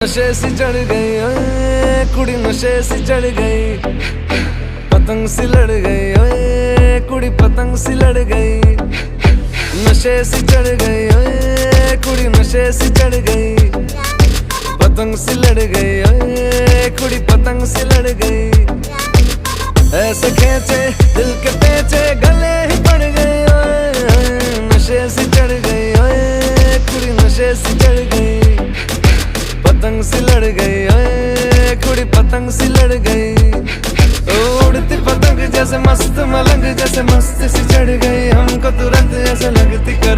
नशे सी चढ़ गई ओए कुड़ी नशे सी चढ़ गई, पतंग सी लड़ गई ओए कुड़ी पतंग सी लड़ गई। नशे सी चढ़ गई ओए कुड़ी नशे सी चढ़ गई, पतंग सी लड़ गई ओए कुड़ी पतंग सी लड़ गई। ऐसे खेचे दिल के पेचे गले ही पड़ गए ओए, नशे सी चढ़ गई ओए कुड़ी नशे सी चढ़ गई, पतंग सी लड़ गई ओए कुड़ी पतंग सी लड़ गई। उड़ती पतंग जैसे मस्त मलंग जैसे मस्त सी चढ़ गई, हमको तुरंत ऐसे लगती कर